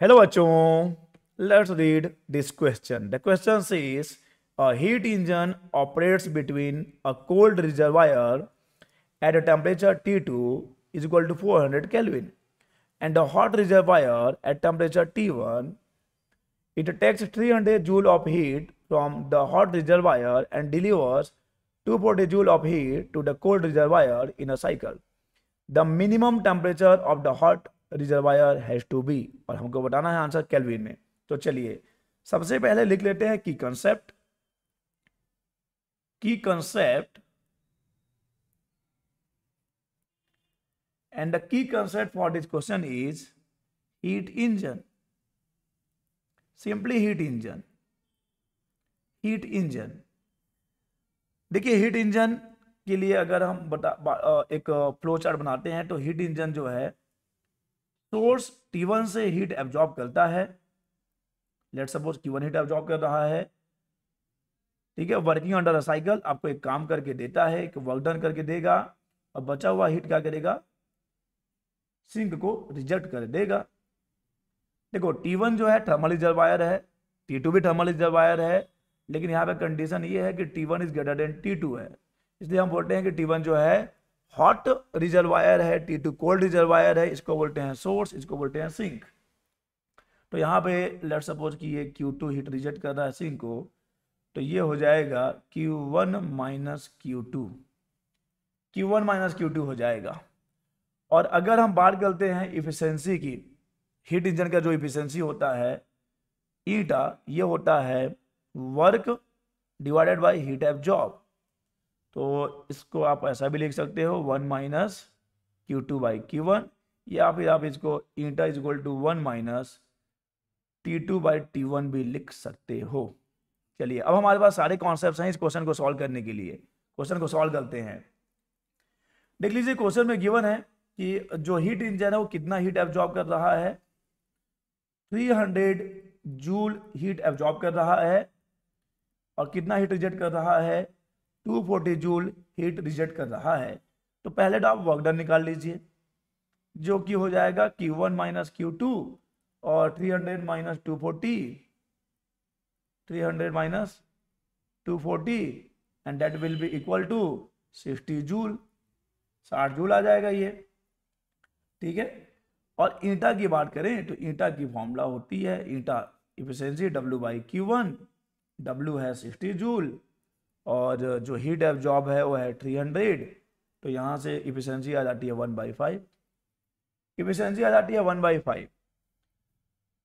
Hello, bachon. Let's read this question. The question says a heat engine operates between a cold reservoir at a temperature T2 is equal to 400 Kelvin and a hot reservoir at temperature T1. It takes 300 joule of heat from the hot reservoir and delivers 240 joule of heat to the cold reservoir in a cycle. The minimum temperature of the hot reservoir has to be, और हमको बताना है answer kelvin में। तो चलिए सबसे पहले लिख लेते हैं की concept and the key concept for this question is heat engine. Simply heat engine. देखिए हीट इंजन के लिए अगर हम एक फ्लो चार्ट बनाते हैं तो हीट इंजन जो है सोर्स T1 से हीट एब्जॉर्ब करता है। Let suppose Q1 heat absorb कर रहा है, ठीक है। वर्किंग अंडर अ साइकिल आपको एक काम करके देता है, एक वर्क डन करके देगा, और बचा हुआ हीट क्या करेगा, सिंक को रिजेक्ट कर देगा। देखो T1 जो है थर्मल रिजर्वायर है, T2 भी थर्मल रिजर्वायर है, लेकिन यहाँ पे कंडीशन ये है कि T1 is greater than T2 है, इसलिए हम बोलते हैं कि T1 जो है हॉट रिजर्वायर है, T2 कोल्ड रिजर्वायर है। इसको बोलते हैं सोर्स, इसको बोलते हैं सिंक। तो यहाँ पे लेट सपोज कि ये Q2 हीट रिजेक्ट कर रहा है सिंक को, तो ये हो जाएगा Q1 माइनस Q2 हो जाएगा। और अगर हम बात करते हैं इफिशियंसी की, हीट इंजन का जो इफिशियंसी होता है ईटा, ये होता है work divided by heat absorb. तो इसको आप ऐसा भी लिख सकते हो 1 माइनस Q2 बाई Q1, या फिर आप इसको eta is equal to 1 minus T2 by T1 भी लिख सकते हो। चलिए अब हमारे पास सारे कॉन्सेप्ट्स हैं इस क्वेश्चन को सॉल्व करने के लिए। क्वेश्चन को सॉल्व करते हैं। देख लीजिए क्वेश्चन में गिवन है कि जो हीट इंजन है वो कितना हीट एब्जॉर्ब कर रहा है, 300 जूल हीट एब्जॉर्ब कर रहा है, और कितना हीट रिजेक्ट कर रहा है, 240 जूल हीट रिजेक्ट कर रहा है। तो पहले तो आप वर्क डन निकाल लीजिए, जो कि हो जाएगा Q1 माइनस Q2 और 300 minus 240 and that will be equal to 60 joule, 60 joule आ जाएगा ये, ठीक है। और ईटा की बात करें तो ईटा की फॉर्मूला होती है eta efficiency W by Q1, W है 60 जूल, और जो हीट एब्जॉर्ब है वो है 300, तो यहाँ से इफिशियंसी आ जाती है 1/5, इफिशियंसी आ जाती है 1/5।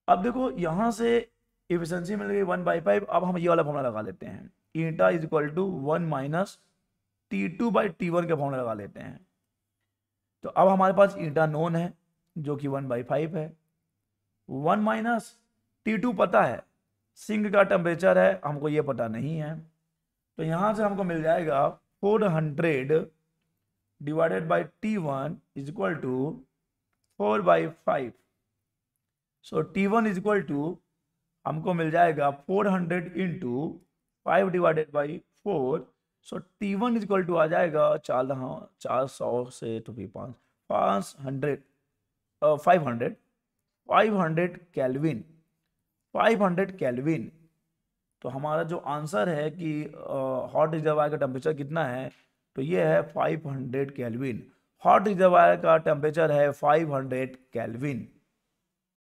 अब देखो यहाँ से इफिशियंसी मिल गई 1/5। अब हम ये वाला फॉर्मूला लगा लेते हैं, eta is equal to 1 minus T2 by T1 का फॉर्मूला लगा लेते हैं। तो अब हमारे पास ईटा नोन है जो कि 1/5 है, 1 माइनस T2 पता है, सिंक का टेम्परेचर है हमको ये पता नहीं है, तो यहां से हमको मिल जाएगा 400 divided by T1 is equal to 4/5। So T1 is equal to हमको मिल जाएगा 400 into 5 divided by 4। So T1 is equal to आ जाएगा 400 से तो भी 500 केल्विन, 500 केल्विन। तो हमारा जो आंसर है कि हॉट रिजर्वायर का टेम्परेचर कितना है, तो ये है 500 केल्विन। हॉट रिजर्वायर का टेम्परेचर है 500 केल्विन।